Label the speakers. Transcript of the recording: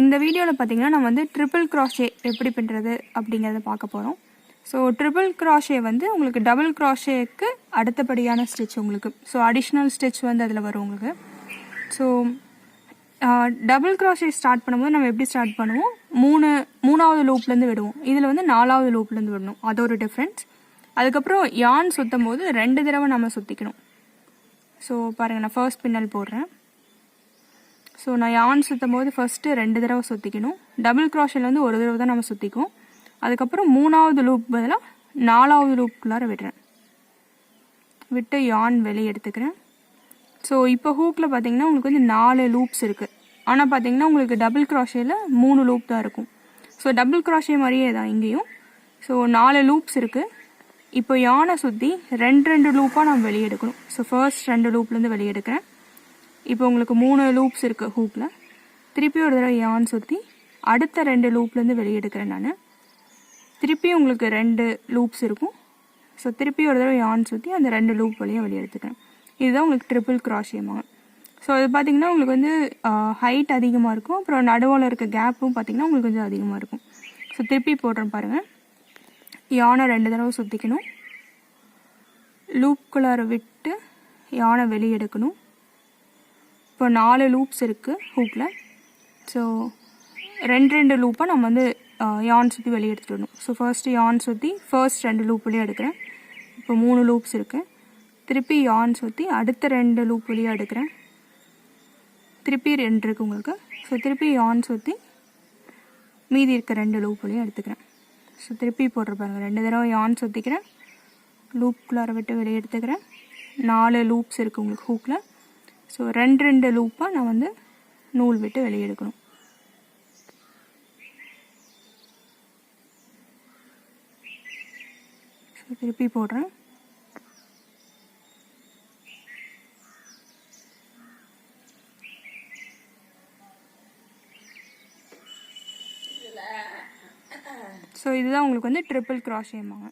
Speaker 1: இந்த வீடியோவில் பார்த்தீங்கன்னா நம்ம வந்து ட்ரிபிள் க்ராஷே எப்படி பண்ணுறது அப்படிங்கிறத பார்க்க போகிறோம். ஸோ ட்ரிபிள் க்ராஷே வந்து உங்களுக்கு டபுள் க்ராஷேக்கு அடுத்தபடியான ஸ்டிச் உங்களுக்கு. ஸோ அடிஷ்னல் ஸ்டிச் வந்து அதில் வரும் உங்களுக்கு. ஸோ டபுள் க்ராஷே ஸ்டார்ட் பண்ணும்போது நம்ம எப்படி ஸ்டார்ட் பண்ணுவோம், மூணாவது லூப்லேருந்து விடுவோம். இதில் வந்து 4வது லூப்லேருந்து விடணும். அது ஒரு டிஃப்ரென்ஸ். அதுக்கப்புறம் யான் சுற்றும் போது 2 தடவை நம்ம சுற்றிக்கணும். ஸோ பாருங்கள், நான் ஃபர்ஸ்ட் பின்னல் போடுறேன். ஸோ நான் யான் சுற்றும் போது ஃபஸ்ட்டு 2 தடவை சுற்றிக்கணும். டபுள் க்ராஷேல வந்து ஒரு தடவை தான் நம்ம சுற்றிக்குவோம். அதுக்கப்புறம் 3வது லூப் பதிலாக 4வது லூப்புக்குள்ளார விடுறேன். விட்டு யான் வெளியே எடுத்துக்கிறேன். ஸோ இப்போ ஹூக்கில் பார்த்தீங்கன்னா உங்களுக்கு வந்து 4 லூப்ஸ் இருக்குது. ஆனால் பார்த்தீங்கன்னா உங்களுக்கு டபுள் க்ராஷேல 3 லூப் தான் இருக்கும். ஸோ டபுள் க்ராஷே மாதிரியே தான் இங்கேயும். ஸோ 4 லூப்ஸ் இருக்குது. இப்போ யானை சுற்றி 2 லூப்பாக நான் வெளியே எடுக்கணும். ஸோ ஃபர்ஸ்ட் 2 லூப்லேருந்து வெளியே எடுக்கிறேன். இப்போ உங்களுக்கு 3 லூப்ஸ் இருக்குது ஹூக்கில். திருப்பி ஒரு தடவை யான் சுற்றி அடுத்த 2 லூப்லேருந்து வெளியே எடுக்கிறேன் நான். திருப்பி உங்களுக்கு 2 லூப்ஸ் இருக்கும். ஸோ திருப்பி ஒரு தடவை யான் சுற்றி அந்த 2 லூப் வழியாக வெளியே எடுத்துக்கிறேன். இதுதான் உங்களுக்கு ட்ரிபிள் க்ராஷேமாங்க. ஸோ இது பார்த்திங்கன்னா உங்களுக்கு வந்து ஹைட் அதிகமாக இருக்கும். அப்புறம் நடுவில் இருக்க கேப்பும் பார்த்திங்கன்னா உங்களுக்கு கொஞ்சம் அதிகமாக இருக்கும். ஸோ திருப்பி போடுறேன் பாருங்கள். யானை 2 தடவை சுற்றிக்கணும். லூப்புக்குள்ளார விட்டு யானை வெளியே எடுக்கணும். இப்போ 4 லூப்ஸ் இருக்குது ஹூக்கில். ஸோ 2 லூப்பாக நம்ம வந்து யான் சுற்றி வெளியே எடுத்துகிட்டு வரணும். ஸோ ஃபர்ஸ்ட்டு யான் சுற்றி ஃபர்ஸ்ட் 2 லூப் வழியாக எடுக்கிறேன். இப்போ 3 லூப்ஸ் இருக்குது. திருப்பி யான் சுற்றி அடுத்த 2 லூப் வழியாக எடுக்கிறேன். திருப்பி 2 இருக்குது உங்களுக்கு. ஸோ திருப்பி யான் சுற்றி மீதி இருக்க 2 லூப் வழியாக எடுத்துக்கிறேன். ஸோ திருப்பி போடுற பாருங்கள், 2 தடவை யான் சுற்றிக்கிறேன். லூப்புக்குள்ளார விட்டு வெளியே எடுத்துக்கிறேன். 4 லூப்ஸ் இருக்குது உங்களுக்கு ஹூக்கில். ஸோ 2 லூப்பாக நான் வந்து நூல் விட்டு வெளியே எடுக்கணும். ஸோ திருப்பி போடுறேன். ஸோ இதுதான் உங்களுக்கு வந்து ட்ரிபிள் க்ராஷேமாங்க.